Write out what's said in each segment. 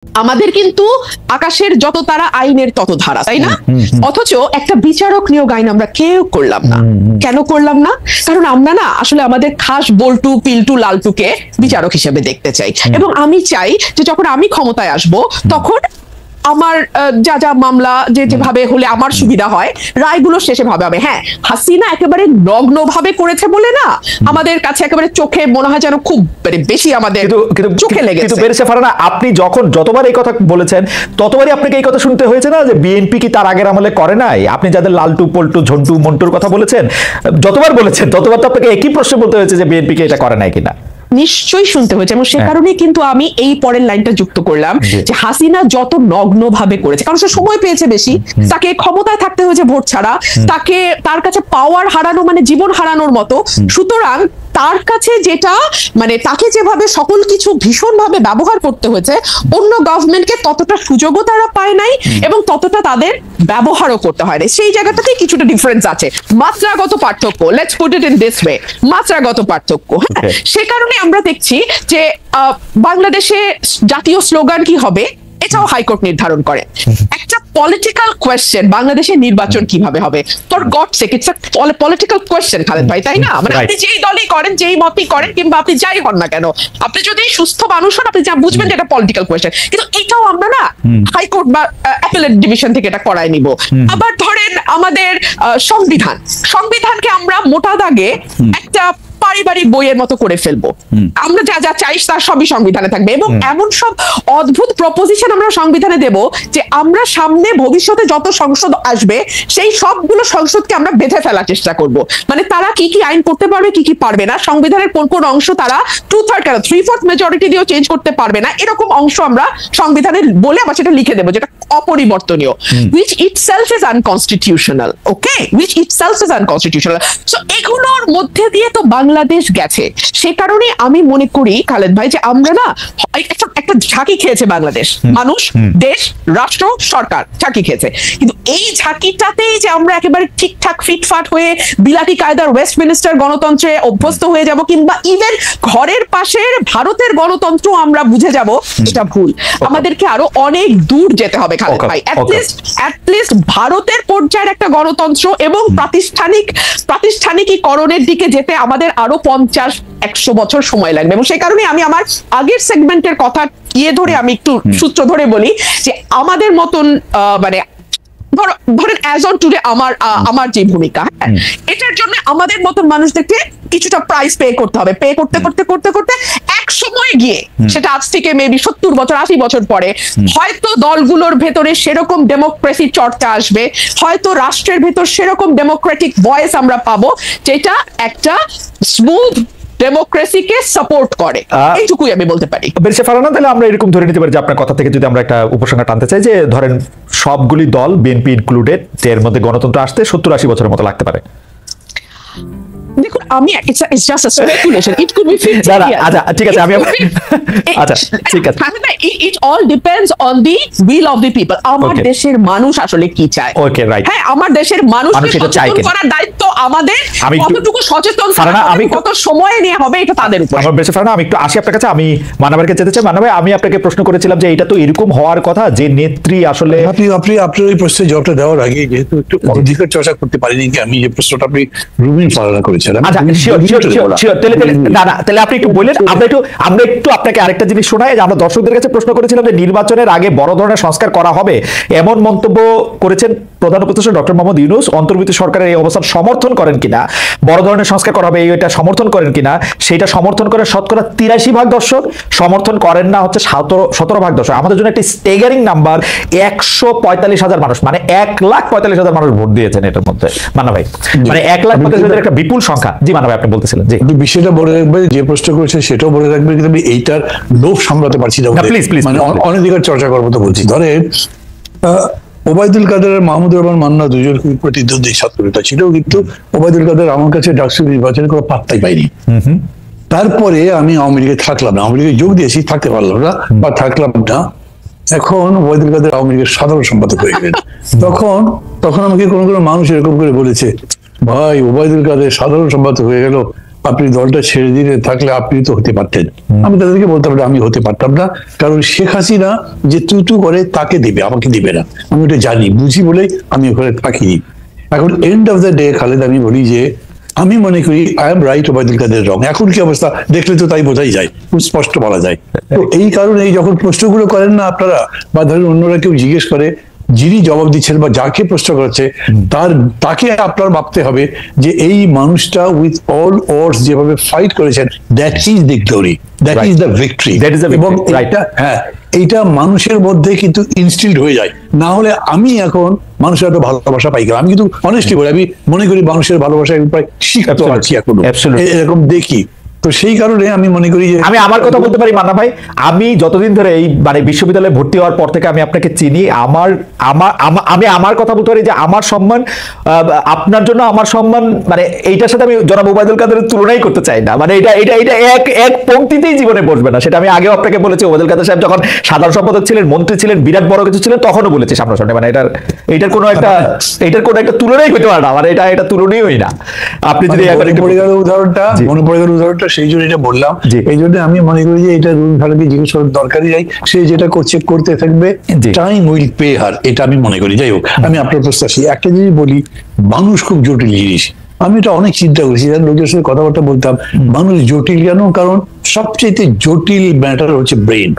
আমাদের কিন্তু আকাশের যত তারা আইনের তত ধারা, তাই না? অথচ একটা বিচারক নিয়োগ আইন আমরা কেউ করলাম না। কেন করলাম না? কারণ আমরা না আসলে আমাদের খাস বল্টু পিল্টু লালটুকে বিচারক হিসেবে দেখতে চাই, এবং আমি চাই যে যখন আমি ক্ষমতায় আসব তখন আমার যা যা মামলা যেভাবে হলে আমার সুবিধা হয় রায়গুলো শেষে ভাবে হবে। হ্যাঁ, হাসিনা একেবারে নগ্ন ভাবে করেছে বলে না আমাদের কাছে একেবারে চোখে মনে হয় যেন খুব বেশি আমাদের চোখে লেগেছে। কিন্তু বেরেছে ফারহানা, আপনি যতবার এই কথা বলেছেন ততবারই আপনাকে এই কথা শুনতে হয়েছে না যে বিএনপি কি তার আগের আমলে করে নাই? আপনি যাদের লালটু পল্টু ঝন্টু মন্টুর কথা বলেছেন, যতবার বলেছেন ততবার তো আপনাকে একই প্রশ্ন বলতে হয়েছে যে বিএনপি কে এটা করে নাই কিনা। নিশ্চয়ই শুনতে হয়েছে, এবং সে কারণে কিন্তু আমি এই পরের লাইনটা যুক্ত করলাম যে হাসিনা যত নগ্ন ভাবে করেছে, কারণ সে সময় পেয়েছে বেশি, তাকে ক্ষমতায় থাকতে হয়েছে ভোট ছাড়া, তার কাছে পাওয়ার হারানো মানে জীবন হারানোর মতো। সুতরাং তার কাছে যেটা মানে তাকে যেভাবে সকল কিছু ভীষণ ভাবে ব্যবহার করতে হয়েছে, অন্য গভর্নমেন্টকে ততটা সুযোগও তারা পায় নাই এবং ততটা তাদের ব্যবহারও করতে হয় না। সেই জায়গাটাতে কিছুটা ডিফারেন্স আছে, মাত্রাগত পার্থক্য। Let's put it in this way, মাত্রাগত পার্থক্য। হ্যাঁ, সে কারণে আমরা দেখছি যে বাংলাদেশে জাতীয় স্লোগান কি হবে এটাও হাইকোর্ট নির্ধারণ করে। একটা পলিটিক্যাল কোয়েশ্চেন, বাংলাদেশের নির্বাচন কিভাবে হবে, for God sake it's a political question Khaled ভাই, তাই না? মানে আপনি যেই দলই করেন, যেই মতই করেন, কিংবা আপনি যাই হন না কেন, আপনি যদি সুস্থ মানুষ হন আপনি যা বুঝবেন যে এটা পলিটিক্যাল কোয়েশ্চেন। কিন্তু এটাও আমরা না হাইকোর্ট বা অ্যাপেলেট ডিভিশন থেকে এটা করায় নিব। আবার ধরেন আমাদের সংবিধানকে আমরা মোটা দাগে একটা পারিবারিক বইয়ের মতো করে ফেলবো। আমরা যা যা চাই তার সবই সংবিধানে থাকবে, এবং এমন সব অদ্ভুত প্রপোজিশন আমরা সংবিধানে দেব যে আমরা সামনে ভবিষ্যতে যত সংসদ আসবে সেই সবগুলো সংসদকে আমরা বেঁধে ফেলার চেষ্টা করব। মানে তারা কি কি আইন করতে পারবে, কি কি পারবে না, সংবিধানের কোন কোন অংশ তারা 2/3 কেন 3/4 মেজরিটি দিয়েও চেঞ্জ করতে পারবে না, এরকম অংশ আমরা সংবিধানে বলে আবার সেটা লিখে দেবো যেটা অপরিবর্তনীয়, which itself is unconstitutional. Okay, which itself is unconstitutional. So এগুলোর মধ্যে দিয়ে তো বাংলাদেশ গেছে। সে কারণে আমি মনে করি খালেদ ভাই যে আমরা না একটা ঝাঁকি খেয়েছে বাংলাদেশ, মানুষ, দেশ, রাষ্ট্র, সরকার ঝাঁকি খেয়েছে। কিন্তু এই ঝাঁকিটাতেই যে আমরা একেবারে ঠিকঠাক ফিটফাট হয়ে বিলাতি কায়দার ওয়েস্টমিনিস্টার গণতন্ত্রে অভ্যস্ত হয়ে যাব, কিংবা ইভেন ঘরের পাশের ভারতের গণতন্ত্র আমরা বুঝে যাব, এটা ভুল। আমাদেরকে আরো অনেক দূর যেতে হবে খালেদ ভাই। অ্যাটলিস্ট ভারতের পর্যায়ের একটা গণতন্ত্র এবং প্রাতিষ্ঠানিকীকরণের দিকে যেতে আমাদের আরো 50-100 বছর সময় লাগবে। এবং সেই কারণে আমি আমার আগের সেগমেন্টের কথা ধরে আমি একটু সূত্র ধরে বলি যে আমাদের মতন মানে ধরেন অ্যাজ অন টুডে আমার যে ভূমিকা, এটার জন্য আমাদের মতন মানুষদেরকে কিছুটা প্রাইস পে করতে হবে। পে করতে করতে করতে করতে এক সময় গিয়ে, সেটা আজ থেকে মেবি 70 বছর 80 বছর পরে, হয়তো দলগুলোর ভেতরে সেরকম ডেমোক্রেসি চর্চা আসবে, হয়তো রাষ্ট্রের ভেতর সেরকম ডেমোক্রেটিক ভয়েস আমরা পাবো যেটা একটা স্মুথ ডেমোক্রেসিকে সাপোর্ট করে। এইটুকুই আমি বলতে পারি। বেরেছে ফারহানা, তাহলে আমরা এরকম ধরে নিতে পারি যে আপনার কথা থেকে যদি আমরা একটা উপসংহার টানতে চাই যে ধরেন সবগুলি দল বিএনপি ইনক্লুডেড এর মধ্যে গণতন্ত্র আসতে 70-80 বছরের মতো লাগতে পারে। দেখুন, আমি it's just a speculation, it could be 50 years. আচ্ছা ঠিক আছে, আমি আচ্ছা ঠিক আছে, it all depends on the will of the people. আমার দেশের মানুষ আসলে কি চায়। ওকে, রাইট। হ্যাঁ, আমার দেশের মানুষকে সচেতন করার দায়িত্ব আমাদের। কতটুকু সচেতন, আমি কত সময় নিয়ে হবে এটা তাদের উপর। আমার বেশি ফারহানা, আমি একটু আসি আপনার কাছে। আমি মানবেরকে যেতে চাই। মানবে, আমি আপনাকে প্রশ্ন করেছিলাম যে এটা তো এরকম হওয়ার কথা যে নেত্রী আসলে আপনার এই প্রশ্নের জবাবটা দেওয়ার আগে যেহেতু একটু অধিকার চর্চা করতে পারিনি, আমি যে প্রশ্নটা আপনি রুমিন ফারহানা করেছিলেন। আচ্ছা, তাহলে আপনি একটু বললেন, আমরা একটু আপনাকে আরেকটা জিনিস শোনাই যে আমরা দর্শকদের কাছে প্রশ্ন করেছিলাম যে নির্বাচনের আগে বড় ধরনের সংস্কার করা হবে, এমন মন্তব্য করেছেন প্রধান উপদেষ্টা ডক্টর মোহাম্মদ ইউনূস। অন্তর্বর্তী সরকারের এই অবস্থান সমর্থন করেন কিনা, বড় ধরনের সংস্কার করা হবে এটা সমর্থন করেন কিনা, সেটা সমর্থন করে শতকরা 83% দর্শক, সমর্থন করেন না হচ্ছে 17% দর্শক। আমাদের জন্য একটি স্টেগারিং নাম্বার, 145,000 মানুষ, মানে 1,45,000 মানুষ ভোট দিয়েছেন এটার মধ্যে। মানা ভাই, মানে 1,45,000 একটা বিপুল সংখ্যা। জি মানা ভাই, আপনি বলতেছিলেন। জি, বিষয়টা বলে রাখবে, যে প্রশ্ন করেছে সেটাও বলে রাখবে, কিন্তু আমি এইটার লোভ সামলাতে পারছি না। প্লিজ প্লিজ, মানে অনধিকার চর্চা করবো তো বলছি। ধরেন ওবায়দুল কাদের আর মাহমুদুর রহমান মান্না দুজন প্রতিদ্বন্দ্বী ছাত্রনেতা ছিল, কিন্তু ওবায়দুল কাদের আমার কাছে ডাকসু নির্বাচনে কোনো পাত্তাই পাইনি। তারপরে আমি আওয়ামী লীগে থাকলাম না, আওয়ামী লীগে যোগ দিয়েছি, থাকতে পারলাম না বা থাকলাম না। এখন ওবায়দুল কাদের আওয়ামী লীগের সাধারণ সম্পাদক হয়ে গেলেন। তখন আমাকে কোনো কোনো মানুষ এরকম করে বলেছে, ভাই ওবায়দুল কাদের সাধারণ সম্পাদক হয়ে গেল, আপনি দলটা ছেড়ে দিয়ে থাকলে আপনি তো হতে পারতেন। আমি তাদেরকে বলতাম না আমি হতে পারতাম না, কারণ শেখ হাসিনা যে তুতু করে তাকে দিবে, আমাকে দিবে না। আমি ওটা জানি, বুঝি বলেই আমি ওখানে থাকিনি। এখন end of the day Khaled, আমি বলি যে আমি মনে করি I am right, Obaidul Quader রং। এখন কি অবস্থা দেখলে তো তাই বোঝাই যায়, খুব স্পষ্ট বলা যায়। তো এই কারণে যখন প্রশ্নগুলো করেন না আপনারা, বা ধরেন অন্যরা কেউ জিজ্ঞেস করে, যিনি জবাব দিচ্ছেন বা যাকে প্রশ্ন করছে তাকে আপনার ভাবতে হবে যে এই মানুষটা উইথ অল অডস যেভাবে ফাইট করেছেন, that is the glory, that is the victory. এবং এইটা মানুষের মধ্যে কিন্তু ইনস্টিলড হয়ে যায়। না হলে আমি এখন মানুষের এত ভালোবাসা পাই কেন? আমি কিন্তু অনেস্টলি বলি, আমি মনে করি মানুষের ভালোবাসা প্রায় শিখতে পারছি এখন, এরকম দেখি। তো সেই কারণে আমি মনে করি যে আমি আমার কথা বলতে পারি মান্না ভাই, আমি যতদিন ধরে এই মানে বিশ্ববিদ্যালয়ে ভর্তি হওয়ার পর থেকে আমি আপনাকে চিনি, আমি আমার কথা বলতে পারি যে আমার সম্মান আপনার জন্য, আমার সম্মান মানে এইটার সাথে আমি জনাব ওবায়দুল কাদেরের তুলনাই করতে চাই না। মানে এটা এক পংক্তিতেই জীবনে বসবে না। সেটা আমি আগেও আপনাকে বলেছি, ওবায়দুল কাদের সাহেব যখন সাধারণ সম্পাদক ছিলেন, মন্ত্রী ছিলেন, বিরাট বড় কিছু ছিলেন, তখনও বলেছি সামনাসামনি। মানে এটার কোনো একটা তুলনাই হতে পারে না। মানে এটা তুলনীয়ই না। আপনি যদি মনে পড়ে গেল উদাহরণটা, সেই জন্য এটা বললাম। এই জন্য আমি মনে করি যে এটা রুল ভারতকে জিজ্ঞেস করার দরকারই নাই, সে যেটা করতে থাকবে, টাইম উইল পে হার, এটা আমি মনে করি। যাই হোক, আমি আপনার প্রশ্বাসী একটা জিনিস বলি, মানুষ খুব জটিল জিনিস। আমি এটা অনেক চিন্তা করেছি, লোকের সাথে কথাবার্তা বলতাম, মানুষ জটিল কেন? কারণ সবচেয়ে জটিল ম্যাটার হচ্ছে ব্রেন।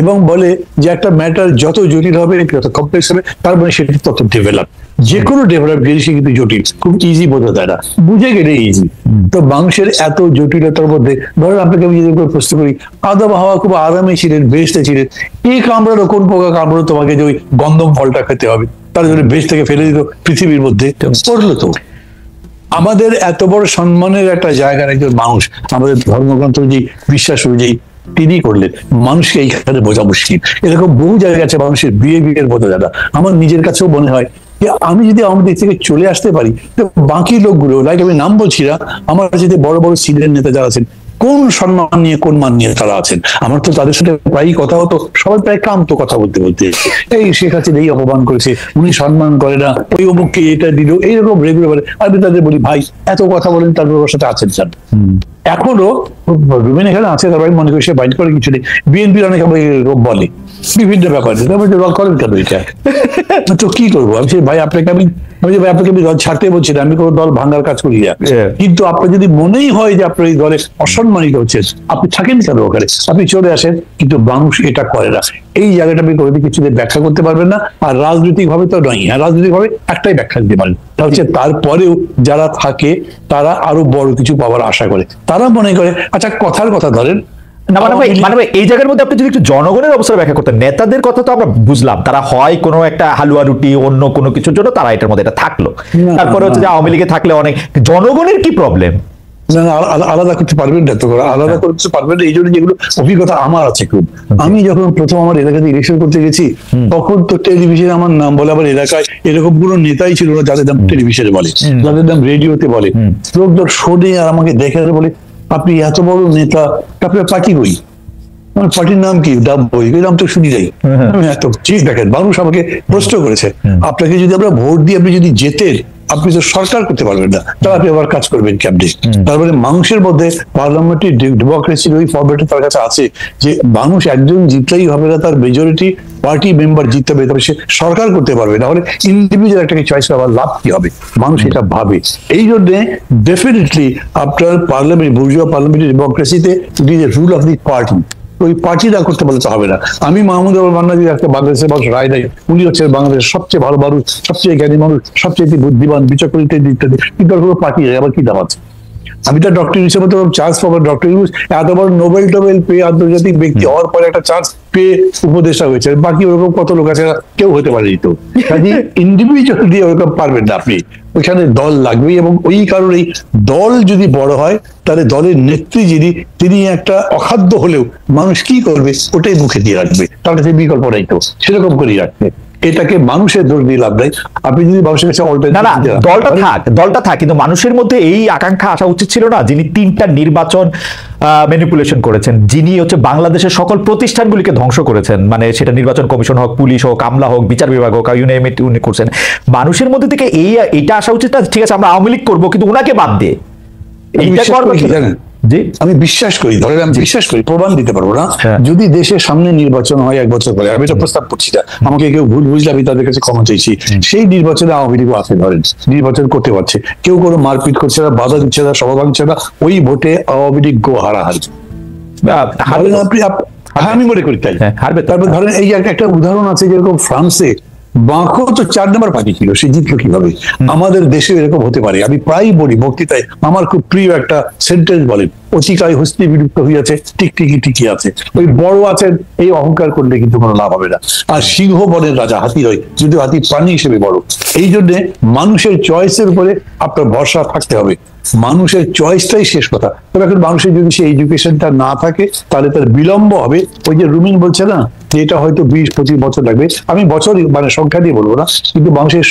এবং বলে যে একটা ম্যাটার যত জটিল হবে, যত কমপ্লেক্স হবে, তার মানে সেটা তত ডেভেলপ। যে কোনো ডেভেলপ জিনিসই কিন্তু জটিল, খুব ইজি বোঝা যায় না, বুঝে গেলে ইজি। তো মানুষের এত জটিলতার মধ্যে, ধরেন আপনাকে আমি যদি প্রশ্ন করি, আদম হাওয়া খুব আরামে ছিলেন, বেহেশতে ছিলেন, কে কামড়ালো, কোন পোকা কামড়ালো তোমাকে যে ওই গন্ধম ফলটা খেতে হবে? তার জন্য বেশ থেকে ফেলে দিত পৃথিবীর মধ্যে, পড়লো তো। আমাদের এত বড় সম্মানের একটা জায়গার একজন মানুষ, আমাদের ধর্মগ্রন্থ যে বিশ্বাস অনুযায়ী তিনি করলেন, মানুষকে এইখানে বোঝা মুশকিল। এরকম বহু জায়গা আছে মানুষের বিহেভিয়ার বোঝা যায় না। আমার নিজের কাছেও মনে হয় যে আমি যদি আমাদের দিক থেকে চলে আসতে পারি, তো বাকি লোকগুলো, লাইক আমি নাম বলছি না, আমার কাছে বড় বড় সিনিয়র নেতা যারা আছেন, কোন সম্মান নিয়ে, কোন মান নিয়ে তারা আছেন, আমার তো তাদের সাথে প্রায়ই কথা হতো, সবাই প্রায় কামতো কথা বলতে বলতে, এই শেখ হাসিনা এই অপমান করেছে, উনি সম্মান করে না, ওই অমুককে এটা দিল, এইরকম রেগুলার। আমি তাদের বলি, ভাই এত কথা বলেন, তারপর ওর সাথে আছেন স্যার। এখনো রুমেন এখানে আছে, তারপর আমি মনে করি সে বাইট করে কিছু নেই। বিএনপির অনেক বলে বিভিন্ন ব্যাপারে, করেন কেন এটা? তো কি করবো আমি? ভাই আপনাকে আমি দল ছাড়তে বলছি না, আমি কোনো দল ভাঙার কাজ করি না, কিন্তু আপনার যদি মনেই হয় যে আপনার এই দলে অসম্মানিত হচ্ছেন, আপনি থাকেন কেন ওখানে? আপনি চলে আসেন। কিন্তু মানুষ এটা করে না। এই জায়গাটা আপনি কোনোদিন কিছু ব্যাখ্যা করতে পারবেন না। আর রাজনৈতিক ভাবে তো নয়, হ্যাঁ রাজনৈতিক ভাবে একটাই ব্যাখ্যা দিতে পারেন, তা হচ্ছে তারপরেও যারা থাকে তারা আরো বড় কিছু পাওয়ার আশা করে। তারা মনে করে, আচ্ছা কথার কথা ধরেন না, মানে এই জায়গার মধ্যে আপনি যদি একটু জনগণের অবস্থা ব্যাখ্যা করতেন। নেতাদের কথা তো আমরা বুঝলাম, তারা হয় কোনো একটা হালুয়া রুটি, অন্য কোনো কিছুর জন্য তারা এটার মধ্যে এটা থাকলো। তারপরে হচ্ছে যে আওয়ামী লীগে থাকলে অনেক, জনগণের কি প্রবলেম? আলাদা করতে পারবেন না, তো আলাদা করতে পারবেন না। এই জন্য যেগুলো অভিজ্ঞতা আমার আছে খুব। আমি যখন প্রথম আমার এলাকাতে ইলেকশন করতে গেছি, তখন তো টেলিভিশনে আমার নাম বলে, আমার এলাকায় এরকম কোনো নেতাই ছিল না যাদের নাম টেলিভিশনে বলে, যাদের নাম রেডিওতে বলে। লোকজন শোনে আর আমাকে দেখে বলে, আপনি এত বড় নেতা, আপনার পার্টি বই, আমার পার্টির নাম কি? ডাব বই, এই নাম তো শুনি যাই। এত ঠিক দেখেন, মানুষ আমাকে প্রশ্ন করেছে, আপনাকে যদি আমরা ভোট দিয়ে আপনি যদি জেতেন, আপনি তো সরকার করতে পারবেন না, তাহলে আপনি আবার কাজ করবেন কেমনে? তারপরে মানুষের মধ্যে পার্লামেন্টারি ডেমোক্রেসির ওই ফরম্যাটে তার কাছে আছে যে মানুষ একজন জিতলেই হবে না, তার মেজরিটি পার্টি মেম্বার জিততে হবে, তবে সে সরকার করতে পারবে। না হলে ইন্ডিভিজুয়াল একটা চয়েস করার লাভ কি হবে? মানুষ এটা ভাবে। এই জন্য ডেফিনেটলি আপনার পার্লামেন্ট, বুর্জোয়া পার্লামেন্টারি ডেমোক্রেসিতে it is a rule of the party. ওই পার্টি না করতে বলতে হবে না। আমি মাহমুদ মান্না একটা বাংলাদেশের মানুষ রায় দেয়, উনি হচ্ছে বাংলাদেশের সবচেয়ে ভালো মানুষ, সবচেয়ে জ্ঞানী মানুষ, সবচেয়ে বুদ্ধিমান, বিচক্ষণ ইত্যাদি ইত্যাদি, কিন্তু কোনো পার্টি আবার কি দাম আছে? আমি তো ডক্টর হিসেবে তো চান্স পাবো, ডক্টর ইউনুস এত বড় নোবেল টোবেল পেয়ে আন্তর্জাতিক ব্যক্তি হওয়ার পরে একটা চান্স পেয়ে উপদেষ্টা হয়েছে, বাকি ওরকম কত লোক আছে, কেউ হতে পারেনি। তো কাজে ইন্ডিভিজুয়াল দিয়ে ওরকম পারবেন না আপনি, ওইখানে দল লাগবেই। এবং ওই কারণেই দল যদি বড় হয়, তাহলে দলের নেত্রী যিনি, তিনি একটা অখাদ্য হলেও মানুষ কি করবে ওটাই মুখে দিয়ে রাখবে, তার কাছে বিকল্প নাই, তো সেরকম করেই রাখবে। এটাকে মানুষের দোষ দিয়ে লাভ নাই। আপনি যদি মানুষের কাছে দলটা থাক, কিন্তু মানুষের মধ্যে এই আকাঙ্ক্ষা আসা উচিত ছিল না, যিনি 3টা নির্বাচন ম্যানিপুলেশন করেছেন, যিনি হচ্ছে বাংলাদেশের সকল প্রতিষ্ঠানগুলিকে ধ্বংস করেছেন, মানে সেটা নির্বাচন কমিশন হোক, পুলিশ হোক, আমলা হোক, বিচার বিভাগ হোক, ইউনিয়ন উনি করছেন। মানুষের মধ্যে থেকে এইটা আসা উচিত না, ঠিক আছে আমরা আওয়ামী লীগ করবো কিন্তু উনাকে বাদ দিয়ে, আমি এইটা বিশ্বাস করবে করি কি কি? জানেন? জি আমি বিশ্বাস করি, ধরেন আমি বিশ্বাস করি, প্রমাণ দিতে পারবো না, হ্যাঁ। যদি দেশের সামনে নির্বাচন হয় 1 বছর পরে, আমি এটা প্রস্তাব করছি না, আমাকে কেউ ভুল বুঝলে আমি তাদের কাছে ক্ষমা চাইছি, সেই নির্বাচনে আওয়ামী লীগ আছে, ধরেন নির্বাচন করতে পারছে, কেউ কোনো মারপিট করছে না, বাধা দিচ্ছে না, সভা ভাঙছে না, ওই ভোটে আওয়ামী লীগ হারাহারি। হারবে ধরেন তো। হ্যাঁ, আমি মনে করি তাই। হ্যাঁ, হারবে তো। তারপর ধরেন এই যে একটা উদাহরণ আছে, যেরকম ফ্রান্সে বাঁকো তো 4 নম্বর পার্টি ছিল, সে জিতলো কিভাবে? আমাদের দেশে এরকম হতে পারে। আমি প্রায়ই বলি বক্তৃতায়, আমার খুব প্রিয় একটা সেন্টেন্স বলেন, অতিকায় হস্তি বিলুপ্ত হইয়াছে, টিকটিকি টিকি আছে। ওই বড় আছেন এই অহংকার করলে কিন্তু কোনো লাভ হবে না। আর সিংহ বনের রাজা হাতি নয়, যদি হাতি প্রাণী হিসেবে বড়। এই জন্য মানুষের চয়েসের উপরে আপনার ভরসা থাকতে হবে, মানুষের চয়েসটাই শেষ কথা। তবে এখন মানুষের যদি সেই এডুকেশনটা না থাকে, তাহলে তার বিলম্ব হবে। ওই যে রুমিন বলছে না, যে এটা হয়তো 20-25 বছর লাগবে, আমি বছর মানে সংখ্যা দিয়ে বলবো না, কিন্তু মানুষের